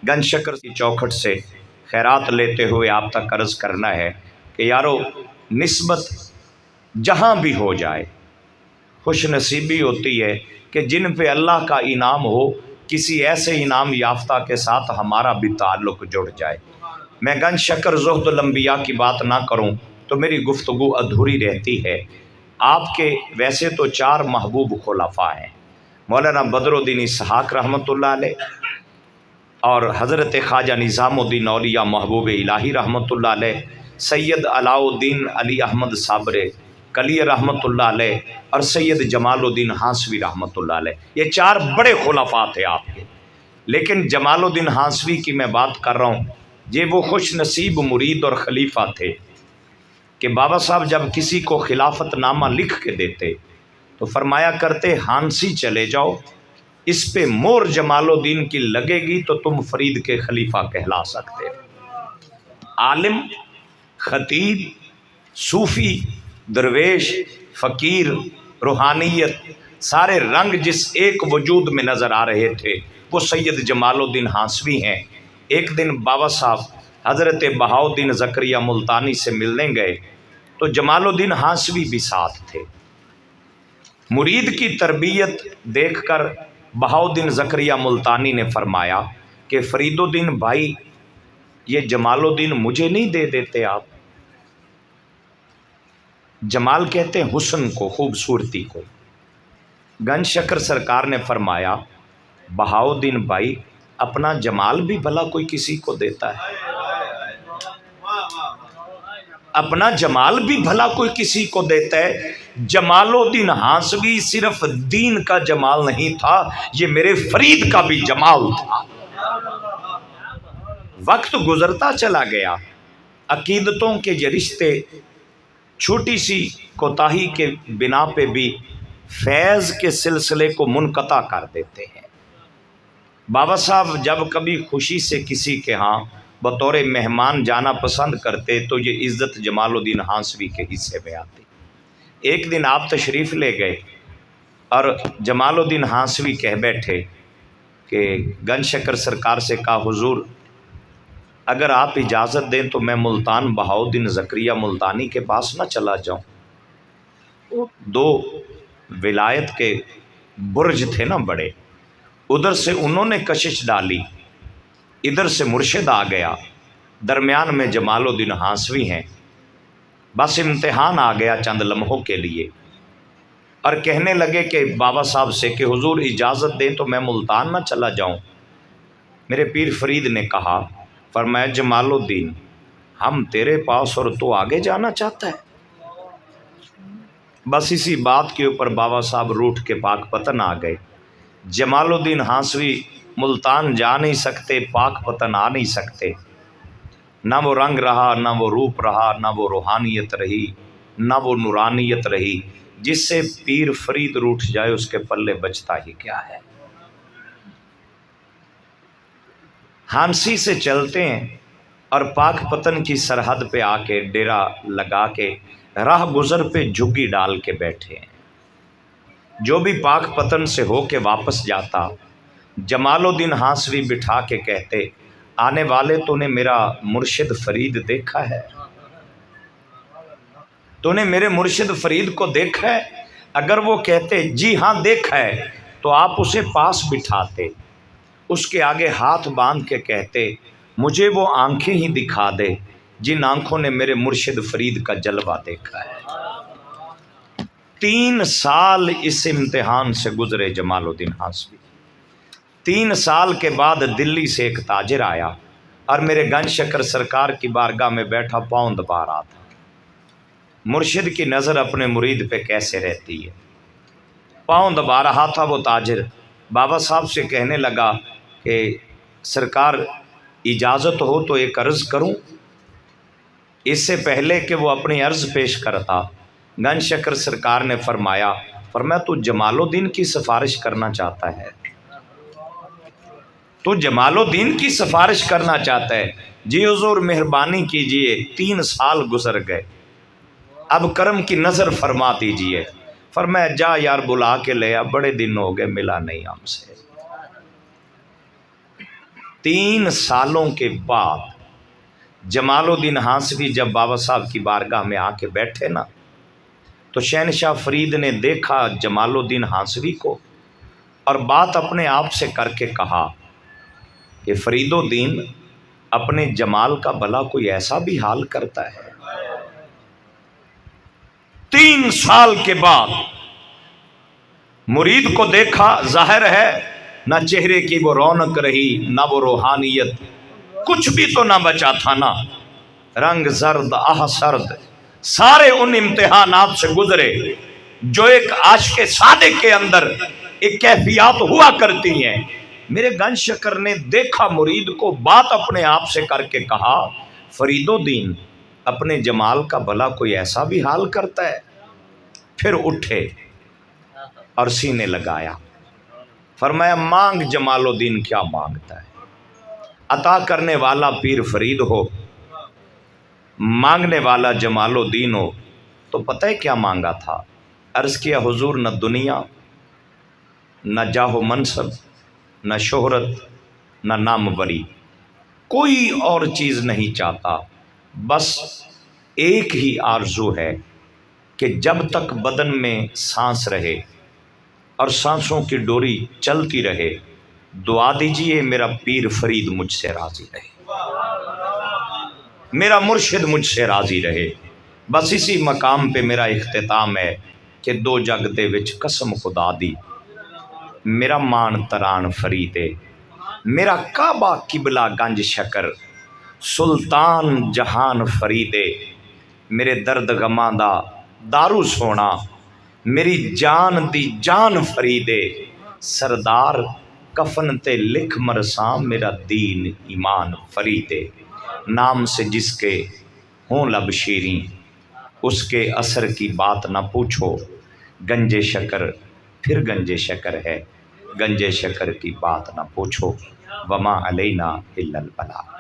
گنج شکر کی چوکھٹ سے خیرات لیتے ہوئے آپ تک عرض کرنا ہے کہ یارو، نسبت جہاں بھی ہو جائے، خوش نصیبی ہوتی ہے کہ جن پہ اللہ کا انعام ہو، کسی ایسے انعام یافتہ کے ساتھ ہمارا بھی تعلق جڑ جائے۔ میں گنج شکر زہد الانبیاء کی بات نہ کروں تو میری گفتگو ادھوری رہتی ہے۔ آپ کے ویسے تو 4 محبوب خلفاء ہیں، مولانا بدر الدین اسحاق رحمۃ اللہ علیہ، اور حضرت خواجہ نظام الدین اولیاء محبوب الہی رحمۃ اللہ علیہ، سید علاء الدین علی احمد صابر کلی رحمۃ اللہ علیہ، اور سید جمال الدین ہانسوی رحمۃ اللہ علیہ۔ یہ 4 بڑے خلفاء تھے آپ کے، لیکن جمال الدین ہانسوی کی میں بات کر رہا ہوں، یہ وہ خوش نصیب مرید اور خلیفہ تھے کہ بابا صاحب جب کسی کو خلافت نامہ لکھ کے دیتے تو فرمایا کرتے ہانسی چلے جاؤ، اس پہ مور جمال الدین کی لگے گی تو تم فرید کے خلیفہ کہلا سکتے ہو۔ عالم، خطیب، صوفی، درویش، فقیر، روحانیت، سارے رنگ جس ایک وجود میں نظر آ رہے تھے وہ سید جمال الدین ہانسوی ہیں۔ ایک دن بابا صاحب حضرت بہاؤالدین زکریا ملتانی سے ملنے گئے تو جمال الدین ہانسوی بھی ساتھ تھے۔ مرید کی تربیت دیکھ کر بہاؤالدین زکریا ملتانی نے فرمایا کہ فرید الدین بھائی، یہ جمال الدین مجھے نہیں دے دیتے آپ؟ جمال کہتے ہیں حسن کو، خوبصورتی کو۔ گنج شکر سرکار نے فرمایا بہاؤالدین بھائی، اپنا جمال بھی بھلا کوئی کسی کو دیتا ہے؟ اپنا جمال بھی بھلا کوئی کسی کو دیتا ہے؟ جمال الدین ہانسوی صرف دین کا جمال نہیں تھا، یہ میرے فرید کا بھی جمال تھا۔ وقت گزرتا چلا گیا، عقیدتوں کے یہ رشتے چھوٹی سی کوتاہی کے بنا پہ بھی فیض کے سلسلے کو منقطع کر دیتے ہیں۔ بابا صاحب جب کبھی خوشی سے کسی کے ہاں بطور مہمان جانا پسند کرتے تو یہ عزت جمال الدین ہانسوی کے حصے میں آتی۔ ایک دن آپ تشریف لے گئے اور جمال الدین ہانسوی کہہ بیٹھے کہ گنج شکر سرکار سے کہا حضور اگر آپ اجازت دیں تو میں ملتان بہاؤالدین زکریا ملتانی کے پاس نہ چلا جاؤں؟ 2 ولایت کے برج تھے نا بڑے، ادھر سے انہوں نے کشش ڈالی، ادھر سے مرشد آ گیا، درمیان میں جمال الدین ہانسوی ہیں، بس امتحان آ گیا چند لمحوں کے لیے، اور کہنے لگے کہ بابا صاحب سے کہ حضور اجازت دیں تو میں ملتان نہ چلا جاؤں؟ میرے پیر فرید نے کہا، فرمایا جمال الدین ہم تیرے پاس اور تو آگے جانا چاہتا ہے؟ بس اسی بات کے اوپر بابا صاحب روٹھ کے پاک پتن آ گئے۔ جمال الدین ہانسوی ملتان جا نہیں سکتے، پاک پتن آ نہیں سکتے، نہ وہ رنگ رہا، نہ وہ روپ رہا، نہ وہ روحانیت رہی، نہ وہ نورانیت رہی۔ جس سے پیر فرید روٹھ جائے اس کے پلے بچتا ہی کیا ہے۔ ہانسی سے چلتے ہیں اور پاک پتن کی سرحد پہ آ کے ڈیرا لگا کے راہ گزر پہ جھگی ڈال کے بیٹھے ہیں۔ جو بھی پاک پتن سے ہو کے واپس جاتا جمال الدین ہانسوی بٹھا کے کہتے آنے والے تو نے میرا مرشد فرید دیکھا ہے؟ تو نے میرے مرشد فرید کو دیکھا ہے؟ اگر وہ کہتے جی ہاں دیکھا ہے تو آپ اسے پاس بٹھاتے، اس کے آگے ہاتھ باندھ کے کہتے مجھے وہ آنکھیں ہی دکھا دے جن آنکھوں نے میرے مرشد فرید کا جلوہ دیکھا ہے۔ 3 سال اس امتحان سے گزرے جمال الدین ہانسوی۔ 3 سال کے بعد دلی سے ایک تاجر آیا اور میرے گنج شکر سرکار کی بارگاہ میں بیٹھا پاؤں دبا رہا تھا۔ مرشد کی نظر اپنے مرید پہ کیسے رہتی ہے، پاؤں دبا رہا تھا وہ تاجر۔ بابا صاحب سے کہنے لگا کہ سرکار اجازت ہو تو ایک عرض کروں؟ اس سے پہلے کہ وہ اپنی عرض پیش کرتا گنج شکر سرکار نے فرمایا تو جمال الدین کی سفارش کرنا چاہتا ہے؟ تو جمال الدین کی سفارش کرنا چاہتا ہے؟ جی حضور مہربانی کیجئے، 3 سال گزر گئے، اب کرم کی نظر فرما دیجئے۔ فرمایا جا یار بلا کے لے آ، بڑے دن ہو گئے ملا نہیں ہم سے۔ 3 سالوں کے بعد جمال الدین ہانسوی جب بابا صاحب کی بارگاہ میں آ کے بیٹھے نا، تو شہنشاہ فرید نے دیکھا جمال الدین ہانسوی کو اور بات اپنے آپ سے کر کے کہا کہ فرید الدین، اپنے جمال کا بھلا کوئی ایسا بھی حال کرتا ہے؟ 3 سال کے بعد مرید کو دیکھا، ظاہر ہے نہ چہرے کی وہ رونق رہی، نہ وہ روحانیت، کچھ بھی تو نہ بچا تھا نا، رنگ زرد آہ سرد، سارے ان امتحانات سے گزرے جو ایک عاشق صادق کے اندر ایک کیفیات ہوا کرتی ہیں۔ میرے گنج شکر نے دیکھا مرید کو، بات اپنے آپ سے کر کے کہا، فرید الدین، اپنے جمال کا بھلا کوئی ایسا بھی حال کرتا ہے؟ پھر اٹھے اور سینے لگایا، فرمایا مانگ جمال الدین کیا مانگتا ہے، عطا کرنے والا پیر فرید ہو، مانگنے والا جمال الدین ہو۔ تو پتہ ہے کیا مانگا تھا؟ عرض کیا حضور، نہ دنیا، نہ جاہ و منصب، نہ شہرت، نہ نام وری، کوئی اور چیز نہیں چاہتا، بس ایک ہی آرزو ہے کہ جب تک بدن میں سانس رہے اور سانسوں کی ڈوری چلتی رہے، دعا دیجئے میرا پیر فرید مجھ سے راضی رہے، میرا مرشد مجھ سے راضی رہے۔ بس اسی مقام پہ میرا اختتام ہے کہ 2 جگ دے وچ قسم خدا دی، میرا مان تران فریدے، میرا کعبہ قبلہ گنج شکر، سلطان جہان فریدے، میرے درد غماں دا دارو سونا، میری جان دی جان فریدے، سردار کفن تے لکھ مرساں، میرا دین ایمان فریدے، نام سے جس کے ہوں لب شیریں، اس کے اثر کی بات نہ پوچھو، گنج شکر پھر گنج شکر ہے، گنج شکر کی بات نہ پوچھو، وما علینا الا البلاغ۔